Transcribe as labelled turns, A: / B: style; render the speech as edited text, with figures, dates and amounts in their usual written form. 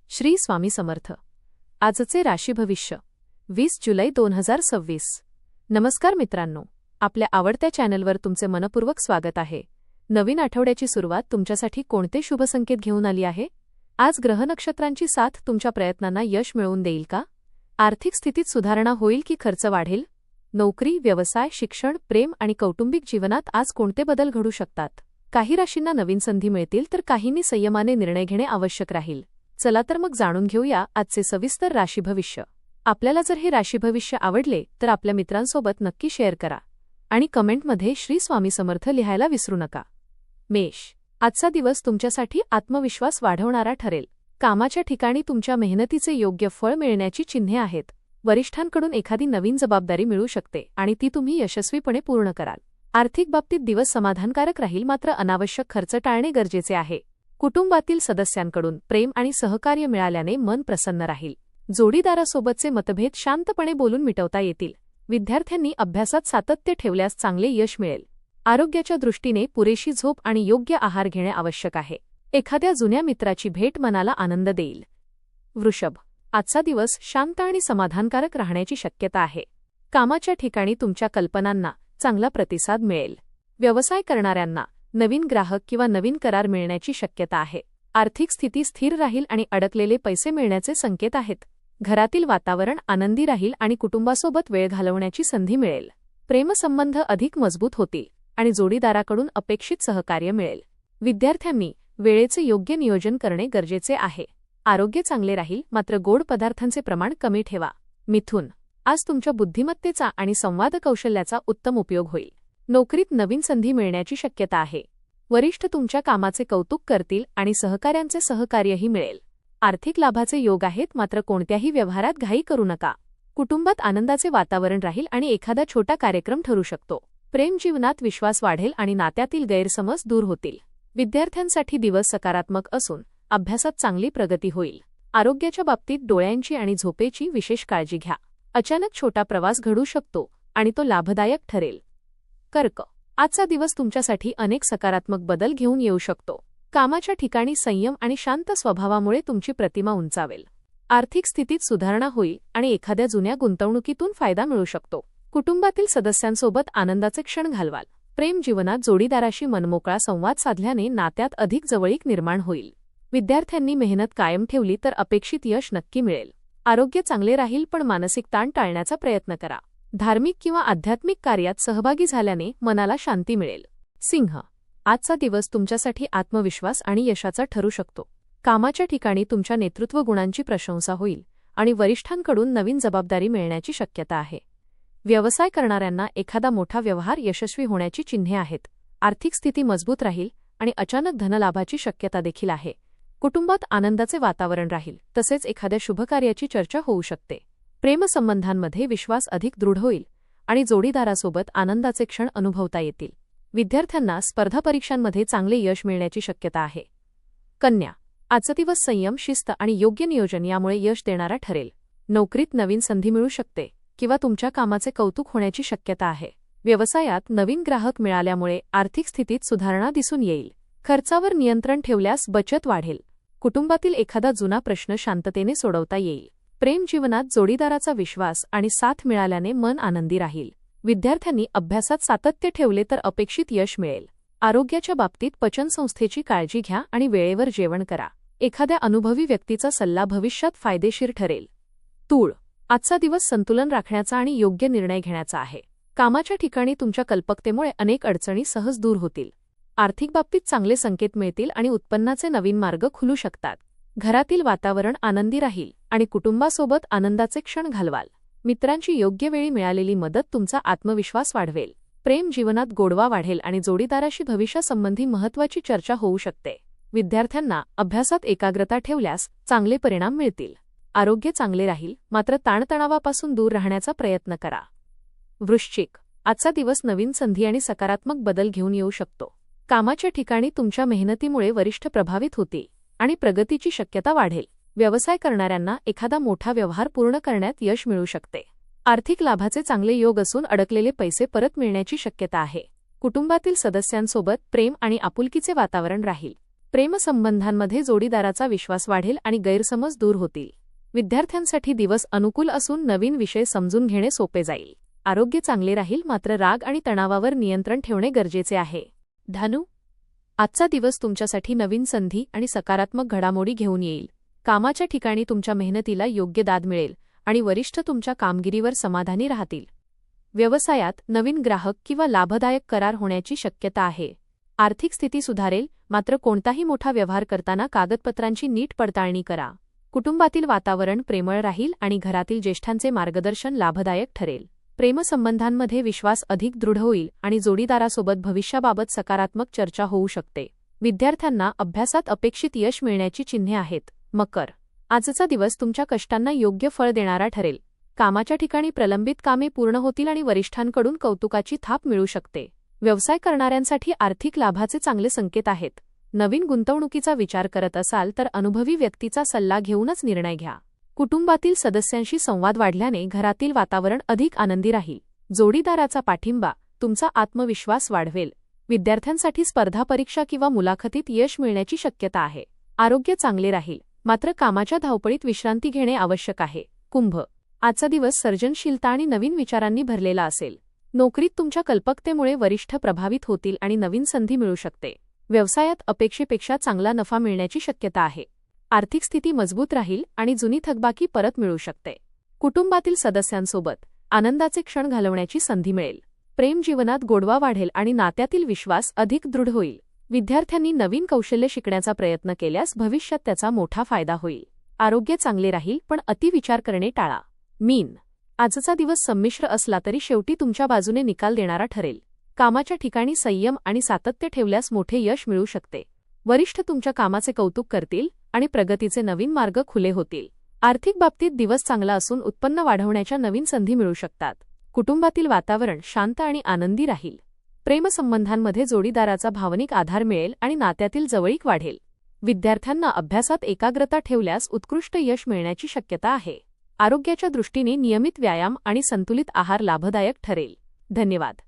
A: श्री स्वामी समर्थ. आजचे राशी भविष्य 20 जुलै 2026. नमस्कार मित्रांनो, आपल्या आवडत्या चॅनलवर तुमचे मनपूर्वक स्वागत आहे. नवीन आठवड्याची सुरुवात तुमच्यासाठी कोणते शुभ संकेत घेऊन आली आहे? आज ग्रह नक्षत्रांची साथ तुमच्या प्रयत्नांना यश मिळवून देईल का? आर्थिक स्थितीत सुधारणा होईल की खर्च वाढेल? नोकरी, व्यवसाय, शिक्षण, प्रेम आणि कौटुंबिक जीवनात आज कोणते बदल घडू शकतात? काही राशींना नवीन संधी मिळतील तर काहींनी संयमाने निर्णय घेणे आवश्यक राहील. चला तर मग जाणून घेऊया आजचे सविस्तर राशी भविष्य. आपल्याला जर हे राशी भविष्य आवडले तर आपल्या मित्रांसोबत नक्की शेअर करा आणि कमेंटमध्ये श्री स्वामी समर्थ लिहायला विसरू नका. मेष. आजचा दिवस तुमच्यासाठी आत्मविश्वास वाढवणारा ठरेल. कामाच्या ठिकाणी तुमच्या मेहनतीचे योग्य फळ मिळण्याची चिन्हे आहेत. वरिष्ठांकडून एखादी नवीन जबाबदारी मिळू शकते आणि ती तुम्ही यशस्वीपणे पूर्ण कराल. आर्थिक बाबतीत दिवस समाधानकारक राहील, मात्र अनावश्यक खर्च टाळणे गरजेचे आहे. कुटुंबातील सदस्यांकडून प्रेम आणि सहकार्य मिळाल्याने मन प्रसन्न राहील. जोडीदारासोबतचे मतभेद शांतपणे बोलून मिटवता येतील. विद्यार्थ्यांनी अभ्यासात सातत्य ठेवल्यास चांगले यश मिळेल. आरोग्याच्या दृष्टीने पुरेशी झोप आणि योग्य आहार घेणे आवश्यक आहे. एखाद्या जुन्या मित्राची भेट मनाला आनंद देईल. वृषभ. आजचा दिवस शांत आणि समाधानकारक राहण्याची शक्यता आहे. कामाच्या ठिकाणी तुमच्या कल्पनांना चांगला प्रतिसाद मिळेल. व्यवसाय करणाऱ्यांना नवीन ग्राहक किंवा नवीन करार मिळण्याची शक्यता आहे. आर्थिक स्थिती स्थिर राहील आणि अडकलेले पैसे मिळण्याचे संकेत आहेत. घरातील वातावरण आनंदी राहील आणि कुटुंबासोबत वेळ घालवण्याची संधी मिळेल. प्रेमसंबंध अधिक मजबूत होतील आणि जोडीदाराकडून अपेक्षित सहकार्य मिळेल. विद्यार्थ्यांनी वेळेचे योग्य नियोजन करणे गरजेचे आहे. आरोग्य चांगले राहील, मात्र गोड पदार्थांचे प्रमाण कमी ठेवा. मिथुन. आज तुमच्या बुद्धिमत्तेचा आणि संवाद कौशल्याचा उत्तम उपयोग होईल. नोकरीत नवीन संधी मिळण्याची शक्यता आहे. वरिष्ठ तुमच्या कामाचे कौतुक करतील आणि सहकाऱ्यांचे सहकार्यही मिळेल. आर्थिक लाभाचे योग आहेत, मात्र कोणत्याही व्यवहारात घाई करू नका. कुटुंबात आनंदाचे वातावरण राहील आणि एखादा छोटा कार्यक्रम ठरू शकतो. प्रेमजीवनात विश्वास वाढेल आणि नात्यातील गैरसमज दूर होतील. विद्यार्थ्यांसाठी दिवस सकारात्मक असून अभ्यासात चांगली प्रगती होईल. आरोग्याच्या बाबतीत डोळ्यांची आणि झोपेची विशेष काळजी घ्या. अचानक छोटा प्रवास घडू शकतो आणि तो लाभदायक ठरेल. कर्क. आजचा दिवस तुमच्यासाठी अनेक सकारात्मक बदल घेऊन येऊ शकतो. कामाच्या ठिकाणी संयम आणि शांत स्वभावामुळे तुमची प्रतिमा उंचावेल. आर्थिक स्थितीत सुधारणा होईल आणि एखाद्या जुन्या गुंतवणुकीतून फायदा मिळू शकतो. कुटुंबातील सदस्यांसोबत आनंदाचे क्षण घालवाल. प्रेम जीवनात जोडीदाराशी मनमोकळा संवाद साधल्याने नात्यात अधिक जवळीक निर्माण होईल. विद्यार्थ्यांनी मेहनत कायम ठेवली तर अपेक्षित यश नक्की मिळेल. आरोग्य चांगले राहील, पण मानसिक ताण टाळण्याचा प्रयत्न करा. धार्मिक किंवा आध्यात्मिक कार्यात सहभागी झाल्याने मनाला शांती मिळेल. सिंह. आजचा दिवस तुमच्यासाठी आत्मविश्वास आणि यशाचा ठरू शकतो. कामाच्या ठिकाणी तुमच्या नेतृत्व गुणांची प्रशंसा होईल आणि वरिष्ठांकडून नवीन जबाबदारी मिळण्याची शक्यता आहे. व्यवसाय करणाऱ्यांना एखादा मोठा व्यवहार यशस्वी होण्याची चिन्हे आहेत. आर्थिक स्थिती मजबूत राहील आणि अचानक धनलाभाची शक्यता देखील आहे. कुटुंबात आनंदाचे वातावरण राहील, तसेच एखाद्या शुभकार्याची चर्चा होऊ शकते. प्रेमसंबंधांमध्ये विश्वास अधिक दृढ होईल आणि जोडीदारासोबत आनंदाचे क्षण अनुभवता येतील. विद्यार्थ्यांना स्पर्धा परीक्षांमध्ये चांगले यश मिळण्याची शक्यता आहे. कन्या. आजचा दिवस संयम, शिस्त आणि योग्य नियोजन यामुळे यश देणारा ठरेल. नोकरीत नवीन संधी मिळू शकते किंवा तुमच्या कामाचे कौतुक होण्याची शक्यता आहे. व्यवसायात नवीन ग्राहक मिळाल्यामुळे आर्थिक स्थितीत सुधारणा दिसून येईल. खर्चावर नियंत्रण ठेवल्यास बचत वाढेल. कुटुंबातील एखादा जुना प्रश्न शांततेने सोडवता येईल. प्रेम जीवनात जोडीदाराचा विश्वास आणि साथ मिळाल्याने मन आनंदी राहील. विद्यार्थ्यांनी अभ्यासात सातत्य ठेवले तर अपेक्षित यश मिळेल. आरोग्याच्या बाबतीत पचनसंस्थेची काळजी घ्या आणि वेळेवर जेवण करा. एखाद्या अनुभवी व्यक्तीचा सल्ला भविष्यात फायदेशीर ठरेल. तूळ. आजचा दिवस संतुलन राखण्याचा आणि योग्य निर्णय घेण्याचा आहे. कामाच्या ठिकाणी तुमच्या कल्पकतेमुळे अनेक अडचणी सहज दूर होतील. आर्थिक बाबतीत चांगले संकेत मिळतील आणि उत्पन्नाचे नवीन मार्ग खुलू शकतात. घरातील वातावरण आनंदी राहील आणि कुटुंबासोबत आनंदाचे क्षण घालवाल. मित्रांची योग्य वेळी मिळालेली मदत तुमचा आत्मविश्वास वाढवेल. प्रेम जीवनात गोडवा वाढेल आणि जोडीदाराशी भविष्यासंबंधी महत्त्वाची चर्चा होऊ शकते. विद्यार्थ्यांना अभ्यासात एकाग्रता ठेवल्यास चांगले परिणाम मिळतील. आरोग्य चांगले राहील, मात्र ताणतणावापासून दूर राहण्याचा प्रयत्न करा. वृश्चिक. आजचा दिवस नवीन संधी आणि सकारात्मक बदल घेऊन येऊ शकतो. कामाच्या ठिकाणी तुमच्या मेहनतीमुळे वरिष्ठ प्रभावित होतील आणि प्रगतीची शक्यता वाढेल. व्यवसाय करणाऱ्यांना एखादा मोठा व्यवहार पूर्ण करण्यात यश मिळू शकते. आर्थिक लाभाचे चांगले योग असून अडकलेले पैसे परत मिळण्याची शक्यता आहे. कुटुंबातील सदस्यांसोबत प्रेम आणि आपुलकीचे वातावरण राहील. प्रेमसंबंधांमध्ये जोडीदाराचा विश्वास वाढेल आणि गैरसमज दूर होतील. विद्यार्थ्यांसाठी दिवस अनुकूल असून नवीन विषय समजून घेणे सोपे जाईल. आरोग्य चांगले राहील, मात्र राग आणि तणावावर नियंत्रण ठेवणे गरजेचे आहे. धनु, आजचा दिवस तुमच्यासाठी नवीन संधी आणि सकारात्मक घडामोडी घेऊन येईल. कामाच्या ठिकाणी तुमच्या मेहनतीला योग्य दाद मिळेल आणि वरिष्ठ तुमच्या कामगिरीवर समाधानी राहतील. व्यवसायात नवीन ग्राहक किंवा लाभदायक करार होण्याची शक्यता आहे. आर्थिक स्थिती सुधारेल, मात्र कोणताही मोठा व्यवहार करताना कागदपत्रांची नीट पडताळणी करा. कुटुंबातील वातावरण प्रेमळ राहील आणि घरातील ज्येष्ठांचे मार्गदर्शन लाभदायक ठरेल. प्रेमसंबंधांमध्ये विश्वास अधिक दृढ होईल आणि जोडीदारासोबत भविष्याबाबत सकारात्मक चर्चा होऊ शकते. विद्यार्थ्यांना अभ्यासात अपेक्षित यश मिळण्याची चिन्हे आहेत. मकर, आजचा दिवस तुमच्या कष्टांना योग्य फळ देणारा ठरेल. कामाच्या ठिकाणी प्रलंबित कामे पूर्ण होतील आणि वरिष्ठांकडून कौतुकाची थाप मिळू शकते. व्यवसाय करणाऱ्यांसाठी आर्थिक लाभाचे चांगले संकेत आहेत. नवीन गुंतवणुकीचा विचार करत असाल तर अनुभवी व्यक्तीचा सल्ला घेऊनच निर्णय घ्या. कुटुंबातील सदस्यांशी संवाद वाढल्याने घरातील वातावरण अधिक आनंदी राहील. जोडीदाराचा पाठिंबा तुमचा आत्मविश्वास वाढवेल. विद्यार्थ्यांसाठी स्पर्धा परीक्षा किंवा मुलाखतीत यश मिळण्याची शक्यता आहे. आरोग्य चांगले राहील, मात्र कामाच्या धावपळीत विश्रांती घेणे आवश्यक आहे. कुंभ, आजचा दिवस सर्जनशीलता आणि नवीन विचारांनी भरलेला असेल. नोकरीत तुमच्या कल्पकतेमुळे वरिष्ठ प्रभावित होतील आणि नवीन संधी मिळू शकते. व्यवसायात अपेक्षेपेक्षा चांगला नफा मिळण्याची शक्यता आहे. आर्थिक स्थिती मजबूत राहील आणि जुनी थकबाकी परत मिळू शकते. कुटुंबातील सदस्यांसोबत आनंदाचे क्षण घालवण्याची संधी मिळेल. प्रेम जीवनात गोडवा वाढेल आणि नात्यातील विश्वास अधिक दृढ होईल. विद्यार्थ्यांनी नवीन कौशल्य शिकण्याचा प्रयत्न केल्यास भविष्यात त्याचा मोठा फायदा होईल. आरोग्य चांगले राहील, पण अतिविचार करणे टाळा. मीन, आजचा दिवस संमिश्र असला तरी शेवटी तुमच्या बाजूने निकाल देणारा ठरेल. कामाच्या ठिकाणी संयम आणि सातत्य ठेवल्यास मोठे यश मिळू शकते. वरिष्ठ तुमच्या कामाचे कौतुक करतील आणि प्रगतीचे नवीन मार्ग खुले होतील. आर्थिक बाबतीत दिवस चांगला असून उत्पन्न वाढवण्याच्या नवीन संधी मिळू शकतात. कुटुंबातील वातावरण शांत आणि आनंदी राहील. प्रेमसंबंधांमध्ये जोडीदाराचा भावनिक आधार मिळेल आणि नात्यातील जवळीक वाढेल. विद्यार्थ्यांना अभ्यासात एकाग्रता ठेवल्यास उत्कृष्ट यश मिळण्याची शक्यता आहे. आरोग्याच्या दृष्टीने नियमित व्यायाम आणि संतुलित आहार लाभदायक ठरेल. धन्यवाद.